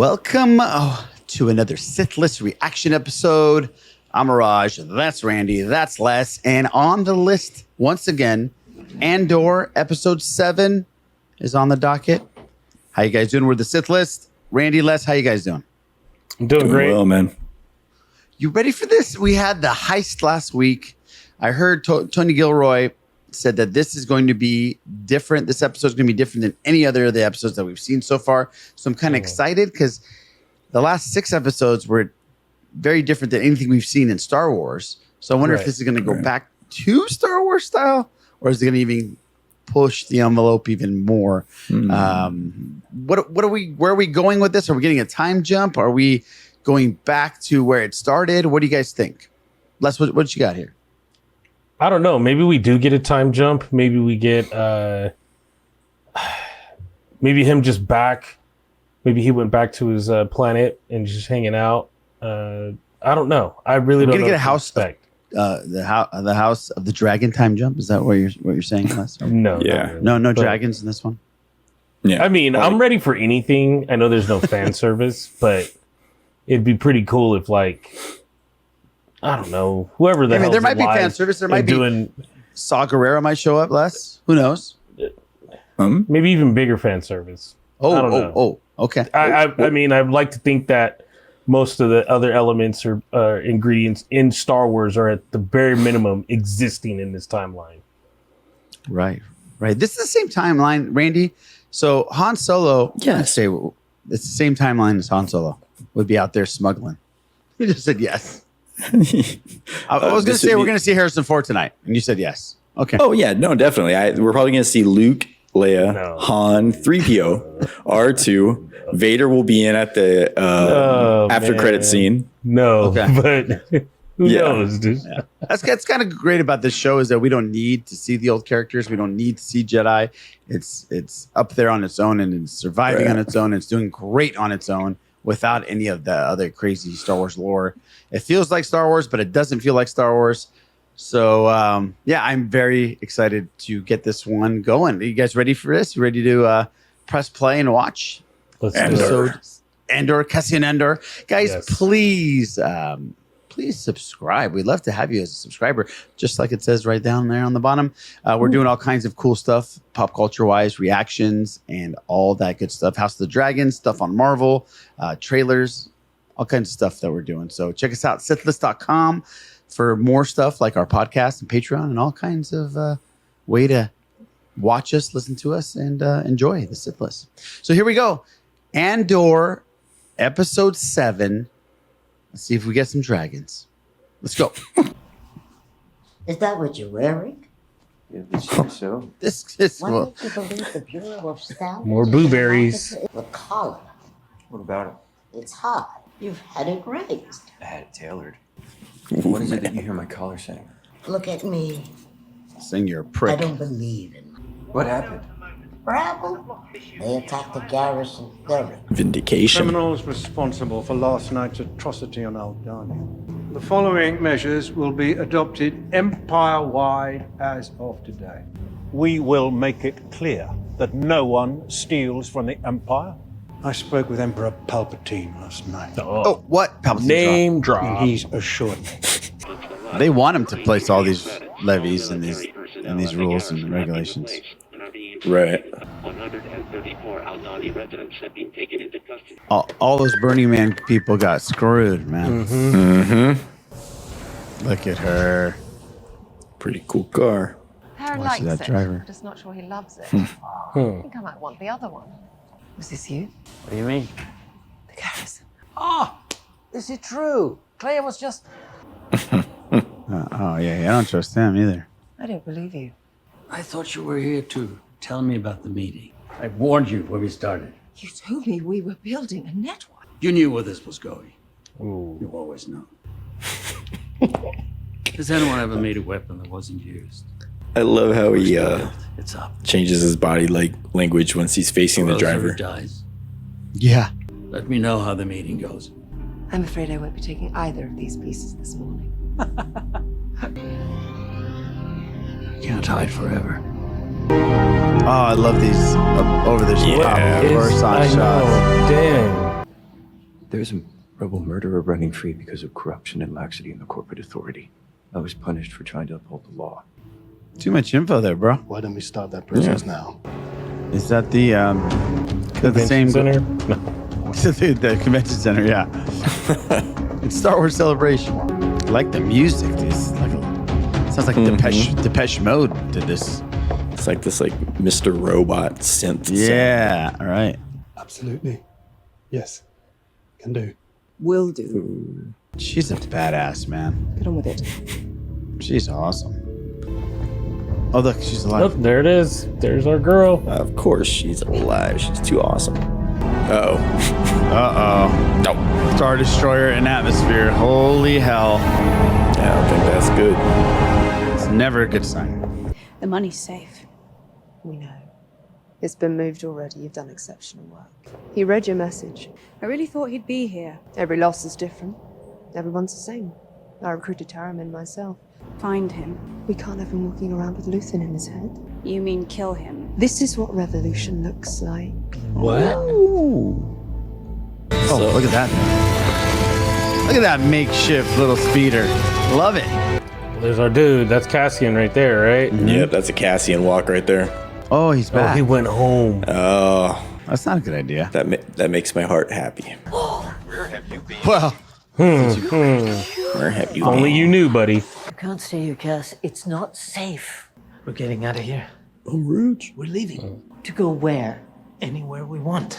Welcome to another Sith List reaction episode. I'm Mirage, that's Randy, that's Les, and on the list, once again, Andor episode 7 is on the docket. How you guys doing with the Sith List? Randy, Les, how you guys doing? I'm doing great. Well, man. You ready for this? We had the heist last week. I heard Tony Gilroy said that this is going to be different. This episode is going to be different than any other of the episodes that we've seen so far. So I'm kind of excited because the last 6 episodes were very different than anything we've seen in Star Wars. So I wonder if this is going to go back to Star Wars style, or is it going to even push the envelope even more? Where are we going with this? Are we getting a time jump? Are we going back to where it started? What do you guys think? Les, what you got here? I don't know. Maybe we do get a time jump. Maybe we get maybe him just back. Maybe he went back to his planet and just hanging out. I don't know. I really don't know. We're gonna get a house the House of the Dragon time jump. Is that what you're saying, Les? No. Yeah. No dragons in this one. Yeah. I mean, I'm ready for anything. I know there's no fan service, but it'd be pretty cool if, like, I don't know, whoever the hell. There might be fan service. There might be Saw Gerrera might show up, Les. Who knows? Maybe even bigger fan service. I don't know. Okay. I mean, I'd like to think that most of the other elements or ingredients in Star Wars are at the very minimum existing in this timeline. Right. This is the same timeline, Randy. So Han Solo, Yes. say it's the same timeline as Han Solo would be out there smuggling. You just said yes. I was going to say we're going to see Harrison Ford tonight, and you said yes. Okay. Oh, yeah. No, definitely. We're probably going to see Luke, Leia, Han, 3PO, R2. Vader will be in at the after credit scene. But who knows, dude? Yeah. That's kind of great about this show is that we don't need to see the old characters. We don't need to see Jedi. It's up there on its own, and it's surviving on its own. It's doing great on its own without any of the other crazy Star Wars lore. It feels like Star Wars, but it doesn't feel like Star Wars. So, I'm very excited to get this one going. Are you guys ready for this? You ready to press play and watch? Let's Episode Andor, Cassian Andor. Guys, please subscribe. We'd love to have you as a subscriber, just like it says right down there on the bottom. We're doing all kinds of cool stuff, pop culture-wise, reactions, and all that good stuff. House of the Dragon, stuff on Marvel, trailers, all kinds of stuff that we're doing. So check us out, sithlist.com, for more stuff like our podcast and Patreon and all kinds of way to watch us, listen to us, and enjoy the Sith List. So here we go. Andor, episode 7. Let's see if we get some dragons. Let's go. Is that what you're wearing? Yeah, this year, so. This is Why don't you believe the Bureau of Standards? More blueberries. The collar. What about it? It's hard. You've had it raised. I had it tailored. What is it that you hear my collar saying? Look at me. Sing your I prick. don't believe in What happened? Bravo. They attacked the garrison. They're Vindication. Criminals responsible for last night's atrocity on Aldani. The following measures will be adopted empire-wide as of today. We will make it clear that no one steals from the Empire. I spoke with Emperor Palpatine last night, Oh, what? Palpatine Name drop. and he's assured me. They want him to place all these levies and these rules and regulations. Right. 134 Aldani residents have been taken into custody. All those Burning Man people got screwed, man. Look at her. Pretty cool car. Harry Watch likes that it. driver. I'm just not sure he loves it. I think I might want the other one. Was this you? What do you mean? The garrison. Is it true? Claire was just... Oh, yeah, I don't trust him either. I don't believe you. I thought you were here to tell me about the meeting. I warned you when we started. You told me we were building a network. You knew where this was going. Ooh. You always know. Has anyone ever made a weapon that wasn't used? I love how he It's up. changes his body language once he's facing the Or else driver. he dies. Yeah. Let me know how the meeting goes. I'm afraid I won't be taking either of these pieces this morning. Can't hide forever. Oh, I love these over the Yeah. Coruscant I shots. know. Damn. There's a rebel murderer running free because of corruption and laxity in the corporate authority. I was punished for trying to uphold the law. Too much info there, bro. Why don't we start that process now? Is that the same center? No. the convention center? Yeah. It's Star Wars Celebration. I like the music. It's like sounds like Depeche Mode did this. It's like this Mr. Robot synth. Yeah. All right. Absolutely. Yes. Can do. Will do. She's a badass, man. Get on with it. She's awesome. Oh, look, she's alive. Oh, there it is. There's our girl. Of course she's alive. She's too awesome. Uh-oh. Uh-oh. No. Star Destroyer in atmosphere. Holy hell. Yeah, I don't think that's good. It's never a good sign. The money's safe. We know. It's been moved already. You've done exceptional work. He read your message. I really thought he'd be here. Every loss is different. Everyone's the same. I recruited Taramyn myself. Find him. We can't have him walking around with Luthen in his head. You mean kill him? This is what revolution looks like. What? Oh, look at that. Look at that makeshift little speeder. Love it. There's our dude. That's Cassian right there, right? Mm-hmm. Yep, that's a Cassian walk right there. Oh, he's back. Oh, he went home. Oh. That's not a good idea. That makes my heart happy. Where have you been? Well. Where have you Only been? you knew, buddy. You can't stay here, Cass. It's not safe. We're getting out of here. I'm rich. We're leaving. To go where? Anywhere we want.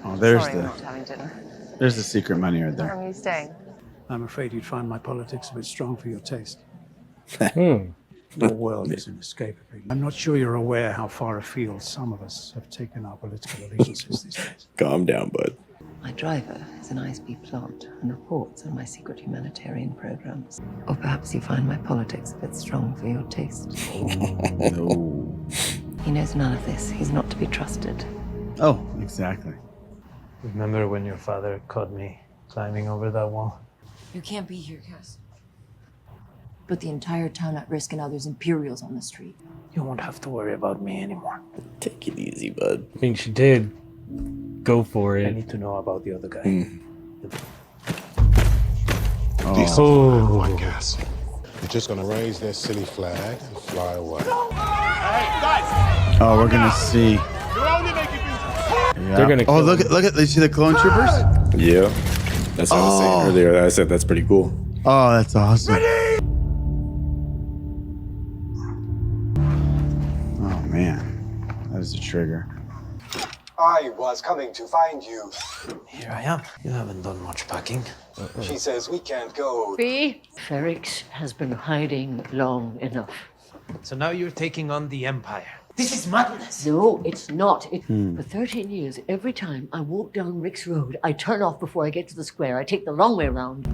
Oh, there's Sorry, I'm not having dinner. there's the secret money right How there. long are you staying? I'm afraid you'd find my politics a bit strong for your taste. Hmm. Your world is inescapable. I'm not sure you're aware how far afield some of us have taken our political allegiances these days. Calm down, bud. My driver is an ISB plant and reports on my secret humanitarian programs. Or perhaps you find my politics a bit strong for your taste. No. He knows none of this. He's not to be trusted. Oh, exactly. Remember when your father caught me climbing over that wall? You can't be here, Cass. Put the entire town at risk and others Imperials on the street. You won't have to worry about me anymore. Take it easy, bud. I mean, she did. Go for it. I need to know about the other guy. This is one gas. They're just gonna raise their silly flag and fly away. Oh, we're gonna see. Yeah. They're gonna. Oh, look at! You see the clone troopers? Yeah. That's what I was saying earlier. I said that's pretty cool. Oh, that's awesome. Oh man, that is a trigger. I was coming to find you. Here I am. You haven't done much packing. She says we can't go. Fee? Ferrix has been hiding long enough. So now you're taking on the Empire. This is madness. No, it's not. For 13 years, every time I walk down Rick's Road, I turn off before I get to the square. I take the long way around.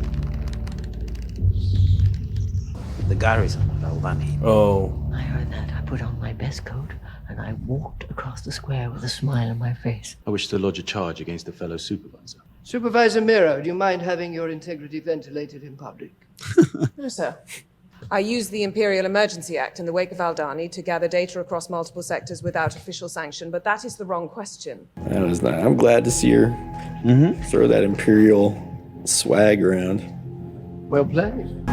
The garrison of Albany. Oh. I heard that. I put on my best coat and I walked across the square with a smile on my face. I wish to lodge a charge against the fellow supervisor. Supervisor Miro, do you mind having your integrity ventilated in public? No, sir. I used the Imperial Emergency Act in the wake of Aldani to gather data across multiple sectors without official sanction, but that is the wrong question. That was not. I'm glad to see her throw that Imperial swag around. Well played.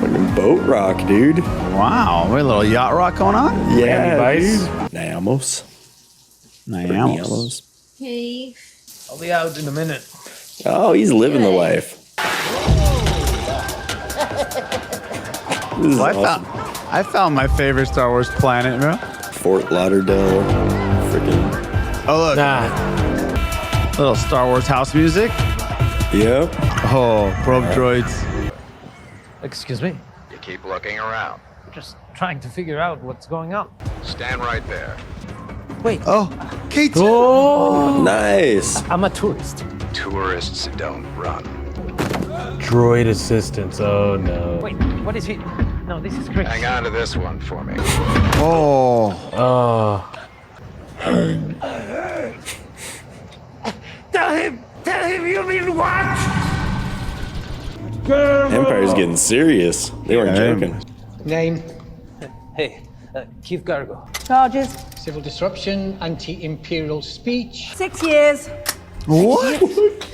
Fucking boat rock, dude. Wow, we a little yacht rock going on? Yeah, dude. Niamos. Hey. I'll be out in a minute. Oh, he's living the life. Well, I found my favorite Star Wars planet, bro. Fort Lauderdale. Freaking. Oh, look. Little Star Wars house music. Yep. Oh, probe droids. Excuse me. You keep looking around. Just trying to figure out what's going on. Stand right there. Wait. Oh, K2. Oh, nice. I'm a tourist. Tourists don't run. Droid assistance. Oh no. Wait, what is he? No, this is great. Hang on to this one for me. Oh. Oh. Tell him you mean what? Empire's getting serious. They weren't joking. Name? Hey, Keith Gargo. Charges? Civil disruption, anti-imperial speech. 6 years. What?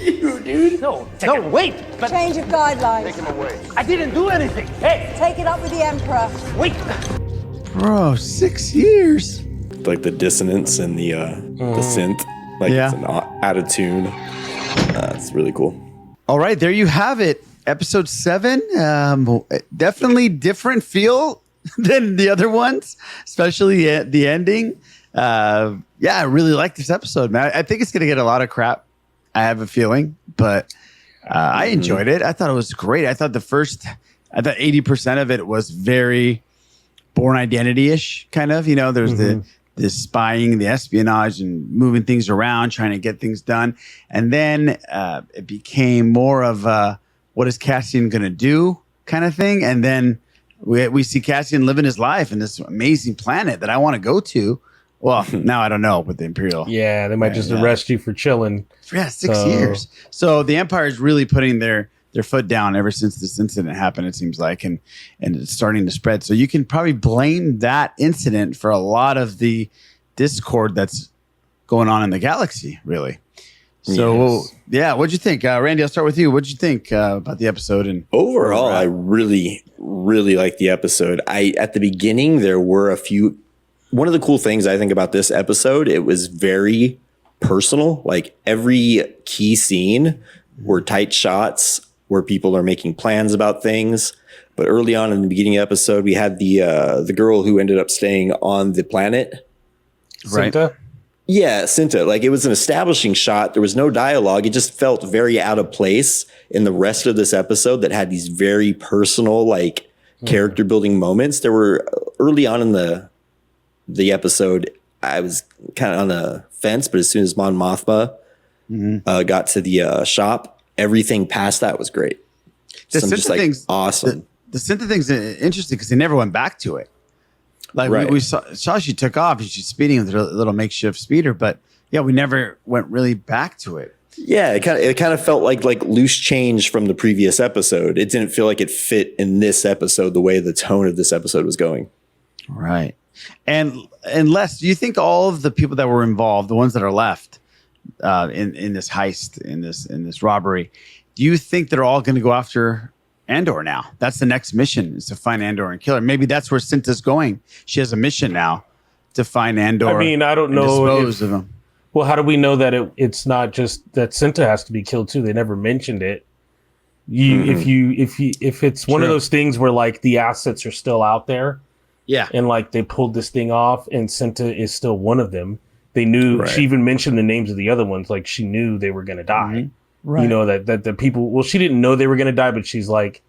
You, dude. No, wait. But Change of guidelines. Take him away. I didn't do anything. Hey, Take it up with the Emperor. wait. Bro, 6 years. Like the dissonance and the synth, like Yeah. it's an out of tune. It's really cool. All right, there you have it. Episode 7. Definitely different feel than the other ones, especially at the ending. Yeah, I really like this episode, man. I think it's going to get a lot of crap. I have a feeling, but I enjoyed it. I thought it was great. I thought 80% of it was very Born Identity-ish, kind of. You know, there's the spying, the espionage, and moving things around, trying to get things done. And then it became more of what is Cassian going to do kind of thing. And then we see Cassian living his life in this amazing planet that I want to go to. Well, now I don't know with the Imperial. Yeah, they might just arrest you for chilling. Yeah, 6 years. So the Empire is really putting their foot down ever since this incident happened, it seems like, and it's starting to spread. So you can probably blame that incident for a lot of the discord that's going on in the galaxy, really. So, yeah, what'd you think? Randy, I'll start with you. What'd you think about the episode? And Overall, I really, really liked the episode. At the beginning, there were a few. One of the cool things I think about this episode, it was very personal. Like every key scene were tight shots where people are making plans about things. But early on in the beginning of the episode, we had the girl who ended up staying on the planet. Right. Cinta? Yeah, Cinta. Like it was an establishing shot. There was no dialogue. It just felt very out of place in the rest of this episode that had these very personal, like character building moments. There were early on in the episode, I was kind of on the fence, but as soon as Mon Mothma got to the shop, everything past that was great. The So I'm just Synth like, thing's awesome. The Synth thing's interesting because they never went back to it. Like we saw she took off and she's speeding with a little makeshift speeder, but yeah, we never went really back to it. Yeah, it kind of felt like loose change from the previous episode. It didn't feel like it fit in this episode the way the tone of this episode was going. Right. And Les, do you think all of the people that were involved, the ones that are left in this heist, in this robbery, do you think they're all going to go after Andor now? That's the next mission, is to find Andor and kill her. Maybe that's where Cinta's going. She has a mission now to find Andor. I mean, I don't know. Dispose of him. Well, how do we know that it's not just that Cinta has to be killed too? They never mentioned it. If it's one of those things where like the assets are still out there, yeah, and like they pulled this thing off, and Cinta is still one of them. They knew. She even mentioned the names of the other ones. Like she knew they were going to die. Right. You know that the people. Well, she didn't know they were going to die, but she's like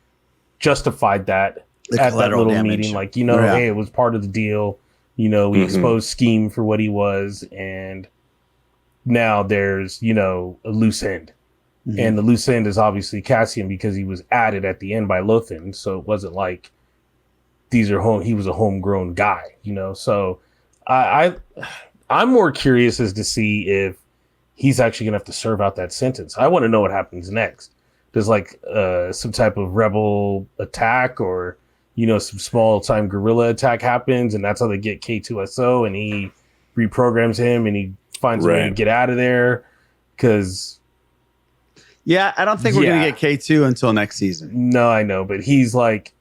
justified that at that little meeting. Like hey, it was part of the deal. We exposed Scheme for what he was, and now there's a loose end. And the loose end is obviously Cassian because he was added at the end by Lothan. So it wasn't like he was a homegrown guy, So I'm more curious as to see if he's actually gonna have to serve out that sentence. I want to know what happens next. There's like some type of rebel attack or some small time guerrilla attack happens, and that's how they get K2SO, and he reprograms him and he finds a way to get out of there. Because I don't think we're gonna get K2 until next season. No, I know, but he's like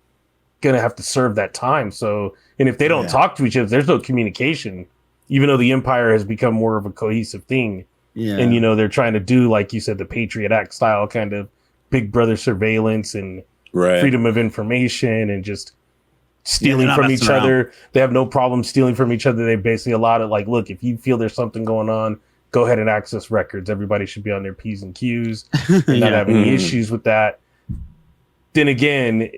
gonna have to serve that time. So, and if they don't talk to each other, there's no communication. Even though the Empire has become more of a cohesive thing, and they're trying to do, like you said, the Patriot Act style kind of Big Brother surveillance and freedom of information and just stealing from each other. They have no problem stealing from each other. They basically allow it. Like, look, if you feel there's something going on, go ahead and access records. Everybody should be on their P's and Q's and not have any issues with that. Then again,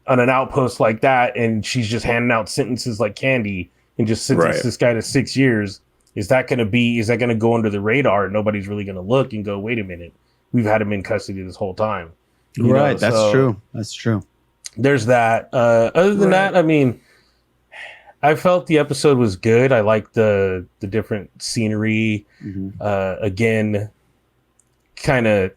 on an outpost like that, and she's just handing out sentences like candy and just sentence this guy to 6 years. Is that going to go under the radar? Nobody's really going to look and go, wait a minute, we've had him in custody this whole time. Right. That's true. That's true. There's that. Other than that, I mean, I felt the episode was good. I liked the different scenery. Again, kind of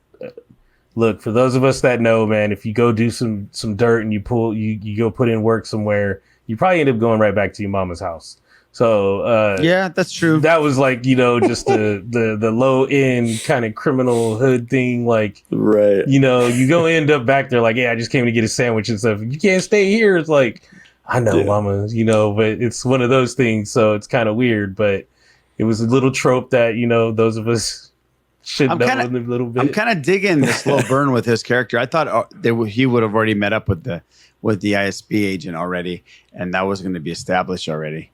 look, for those of us that know, man, if you go do some dirt and you go put in work somewhere, you probably end up going right back to your mama's house. So yeah, that's true. That was like, just the low end kind of criminal hood thing. Like, right. You go end up back there like, yeah, I just came to get a sandwich and stuff. You can't stay here. It's like, I know, mama, but it's one of those things. So it's kind of weird, but it was a little trope that, those of us should know a little bit. I'm kind of digging the slow burn with his character. I thought he would have already met up with the ISB agent already, and that was going to be established already.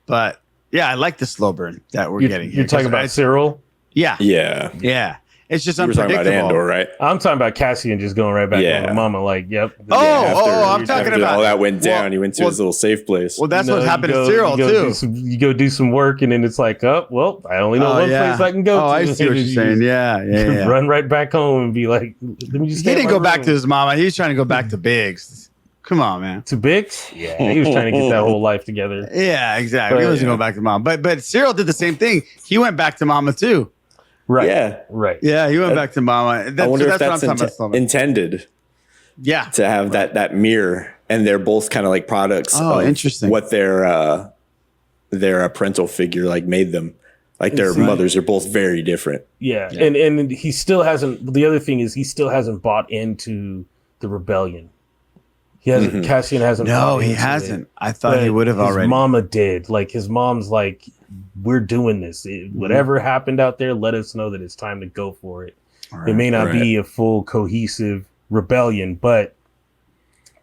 But yeah, I like the slow burn that we're getting here. You're talking about Cyril? Yeah. Yeah. It's just you were unpredictable. talking about Andor, right? I'm talking about Cassian just going right back on the mama. Like, yep. I'm talking about all that went down. He went to his little safe place. Well, that's what happened to Cyril too. You go do some work, and then it's like, oh, well, I only know one place I can go to. I see what you're saying. Yeah. Run right back home and be like, let me just. He didn't go back to his mama. He was trying to go back to Biggs. Come on, man. To Biggs? Yeah, he was trying to get that whole life together. Yeah, exactly. He wasn't going back to mom. But Cyril did the same thing. He went back to mama too. Right. Yeah. Right. Yeah, he went back to mama. I wonder if that's intended. Yeah. To have that mirror, and they're both kind of like products of interesting. What their parental figure like made them. Like their mothers are both very different. Yeah. And he still hasn't. The other thing is he still hasn't bought into the rebellion. He hasn't. Cassian hasn't. No, he hasn't. I thought he would have already. His mama did. Like his mom's like, we're doing this. Whatever happened out there, let us know that it's time to go for it. Right, it may not be a full cohesive rebellion, but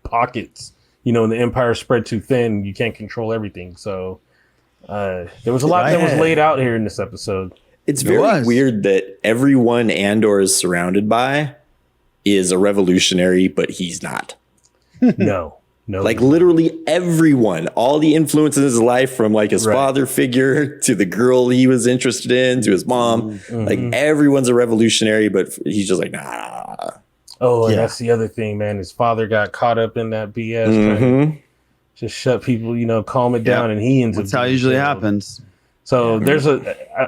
pockets. And the empire spread too thin. You can't control everything. So there was a lot that was laid out here in this episode. It's very weird that everyone Andor is surrounded by is a revolutionary, but he's not. No. Like literally everyone, all the influences in his life, from like his father figure to the girl he was interested in to his mom, like everyone's a revolutionary, but he's just like, nah. Oh, and that's the other thing, man. His father got caught up in that BS, trying to just shut people, calm it down, and he ends up. That's how it usually happens. So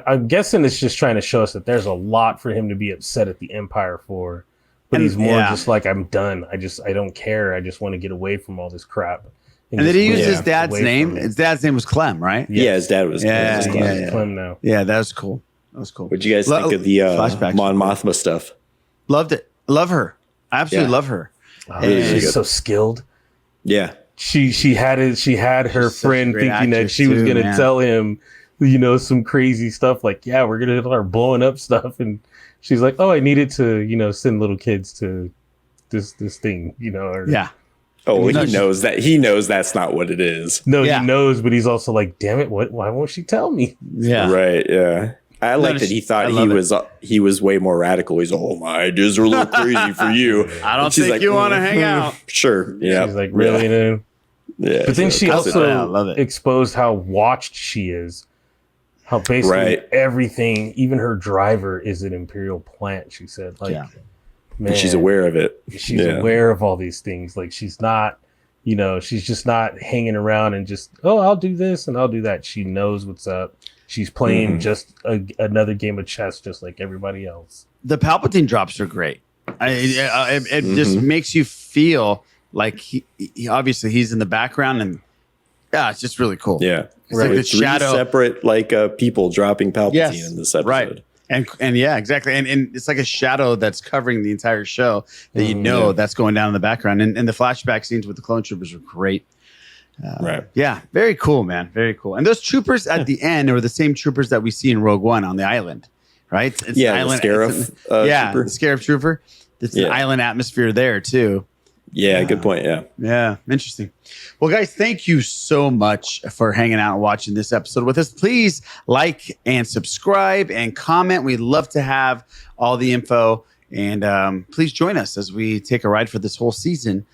I'm guessing it's just trying to show us that there's a lot for him to be upset at the Empire for. But he's more just like, I'm done. I don't care. I just want to get away from all this crap. And did he use his dad's name? His dad's name was Clem, right? Yeah, his dad was Clem now. Yeah, that was cool. What'd you guys think of the Mon Mothma stuff? Loved it. Love her. I absolutely love her. She's so skilled. Yeah. She had her friend thinking that she was going to tell him, some crazy stuff like, yeah, we're going to start blowing up stuff. And she's like, oh, I needed to, send little kids to this thing, Yeah. Oh, well, he knows that's not what it is. No, he knows, but he's also like, damn it, why won't she tell me? Yeah. Right, yeah. I like that he thought he was way more radical. He's oh, my ideas are a little crazy for you. I don't think you want to hang out. Sure. Yeah. She's like, really? Yeah. But then she also exposed how watched she is. How basically everything, even her driver, is an Imperial plant. She said, like, man, and she's aware of it. She's aware of all these things. Like, she's not, she's just not hanging around and just, oh, I'll do this and I'll do that. She knows what's up. She's playing just another game of chess, just like everybody else. The Palpatine drops are great. It just makes you feel like he obviously he's in the background, and it's just really cool. Yeah. It's like the shadow, separate people dropping Palpatine in this episode. Right. And yeah, exactly. And it's like a shadow that's covering the entire show that that's going down in the background. And the flashback scenes with the clone troopers are great. Yeah, very cool, man. Very cool. And those troopers at the end are the same troopers that we see in Rogue One on the island, right? It's the Scarif trooper. The Scarif trooper. It's the island atmosphere there too. Yeah, good point. Yeah, interesting. Well, guys, thank you so much for hanging out and watching this episode with us. Please like and subscribe and comment. We'd love to have all the info. And please join us as we take a ride for this whole season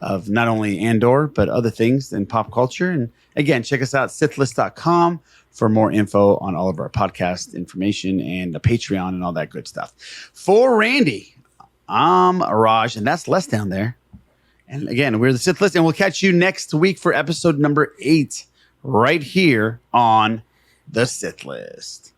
of not only Andor, but other things in pop culture. And again, check us out, sithlist.com, for more info on all of our podcast information and the Patreon and all that good stuff. For Randy, I'm Raj, and that's Les down there. And again, we're the Sith List, and we'll catch you next week for episode number 8 right here on the Sith List.